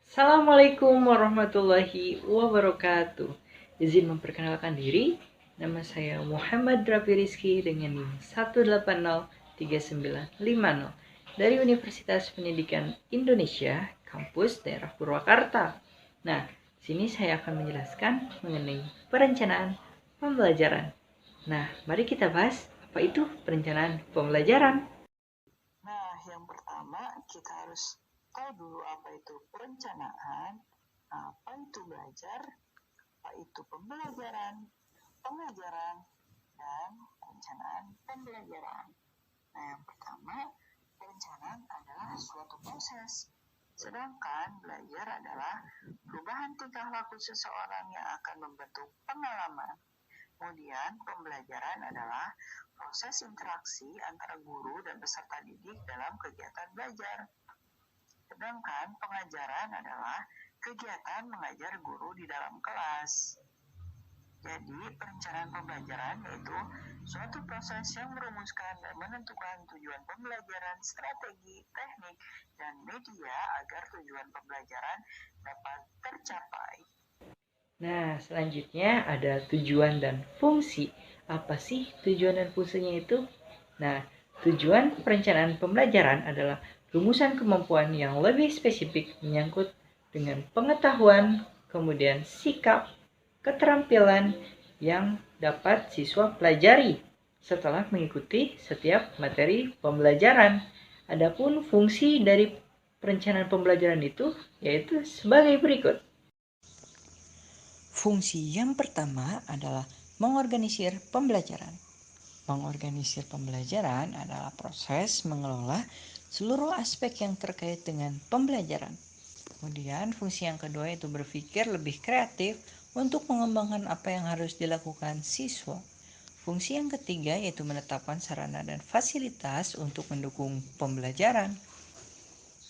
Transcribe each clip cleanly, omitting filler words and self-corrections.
Assalamualaikum warahmatullahi wabarakatuh. Izin memperkenalkan diri, nama saya Muhammad Rafi Rizky dengan NIM 1803950 dari Universitas Pendidikan Indonesia, kampus daerah Purwakarta. Nah, sini saya akan menjelaskan mengenai perencanaan pembelajaran. Nah, mari kita bahas apa itu perencanaan pembelajaran. Nah, yang pertama kita harus tahu dulu apa itu perencanaan, apa itu belajar, apa itu pembelajaran, pengajaran, dan perencanaan pembelajaran. Nah, yang pertama, perencanaan adalah suatu proses. Sedangkan belajar adalah perubahan tingkah laku seseorang yang akan membentuk pengalaman. Kemudian pembelajaran adalah proses interaksi antara guru dan peserta didik dalam kegiatan belajar. Sedangkan pengajaran adalah kegiatan mengajar guru di dalam kelas. Jadi perencanaan pembelajaran yaitu suatu proses yang merumuskan dan menentukan tujuan pembelajaran, strategi, teknik, dan media agar tujuan pembelajaran dapat tercapai. Nah, selanjutnya ada tujuan dan fungsi. Apa sih tujuan dan fungsinya itu? Nah, tujuan perencanaan pembelajaran adalah rumusan kemampuan yang lebih spesifik menyangkut dengan pengetahuan, kemudian sikap, keterampilan yang dapat siswa pelajari setelah mengikuti setiap materi pembelajaran. Adapun fungsi dari perencanaan pembelajaran itu yaitu sebagai berikut. Fungsi yang pertama adalah mengorganisir pembelajaran. Mengorganisir pembelajaran adalah proses mengelola seluruh aspek yang terkait dengan pembelajaran. Kemudian fungsi yang kedua yaitu berpikir lebih kreatif untuk mengembangkan apa yang harus dilakukan siswa. Fungsi yang ketiga yaitu menetapkan sarana dan fasilitas untuk mendukung pembelajaran.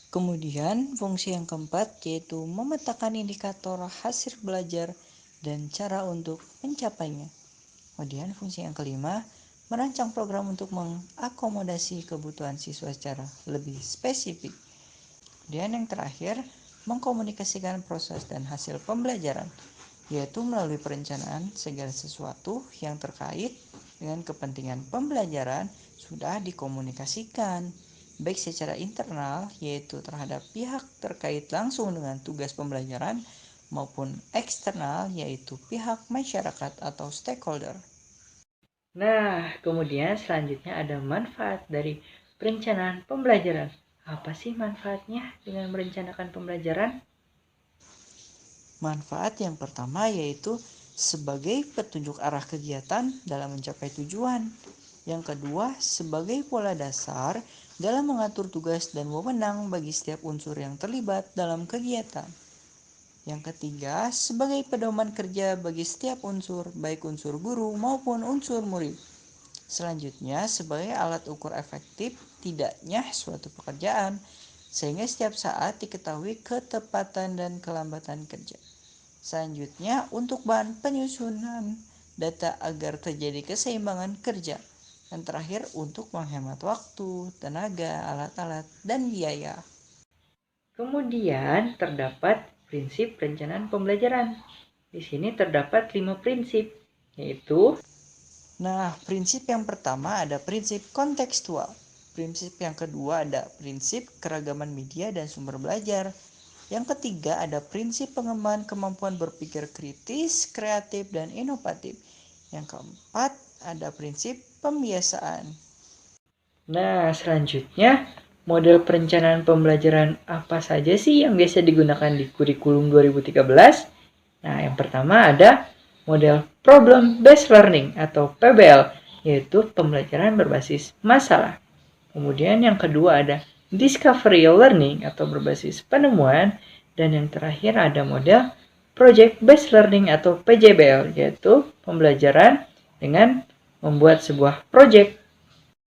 Kemudian fungsi yang keempat yaitu memetakan indikator hasil belajar dan cara untuk mencapainya. Kemudian fungsi yang kelima, merancang program untuk mengakomodasi kebutuhan siswa secara lebih spesifik. Kemudian yang terakhir, mengkomunikasikan proses dan hasil pembelajaran, yaitu melalui perencanaan segala sesuatu yang terkait dengan kepentingan pembelajaran sudah dikomunikasikan, baik secara internal, yaitu terhadap pihak terkait langsung dengan tugas pembelajaran, maupun eksternal, yaitu pihak masyarakat atau stakeholder. Nah, kemudian selanjutnya ada manfaat dari perencanaan pembelajaran. Apa sih manfaatnya dengan merencanakan pembelajaran? Manfaat yang pertama yaitu sebagai petunjuk arah kegiatan dalam mencapai tujuan. Yang kedua, sebagai pola dasar dalam mengatur tugas dan wewenang bagi setiap unsur yang terlibat dalam kegiatan. Yang ketiga, sebagai pedoman kerja bagi setiap unsur, baik unsur guru maupun unsur murid. Selanjutnya, sebagai alat ukur efektif tidaknya suatu pekerjaan, sehingga setiap saat diketahui ketepatan dan kelambatan kerja. Selanjutnya, untuk bahan penyusunan data agar terjadi keseimbangan kerja. Dan terakhir, untuk menghemat waktu, tenaga, alat-alat, dan biaya. Kemudian terdapat prinsip perencanaan pembelajaran. Di sini terdapat 5 prinsip, yaitu Nah, prinsip yang pertama ada prinsip kontekstual. Prinsip yang kedua ada prinsip keragaman media dan sumber belajar. Yang ketiga ada prinsip pengembangan kemampuan berpikir kritis, kreatif, dan inovatif. Yang keempat ada prinsip pembiasaan. Nah, selanjutnya model perencanaan pembelajaran apa saja sih yang biasa digunakan di kurikulum 2013? Nah, yang pertama ada model Problem Based Learning atau PBL, yaitu pembelajaran berbasis masalah. Kemudian yang kedua ada Discovery Learning atau berbasis penemuan. Dan yang terakhir ada model Project Based Learning atau PJBL, yaitu pembelajaran dengan membuat sebuah project.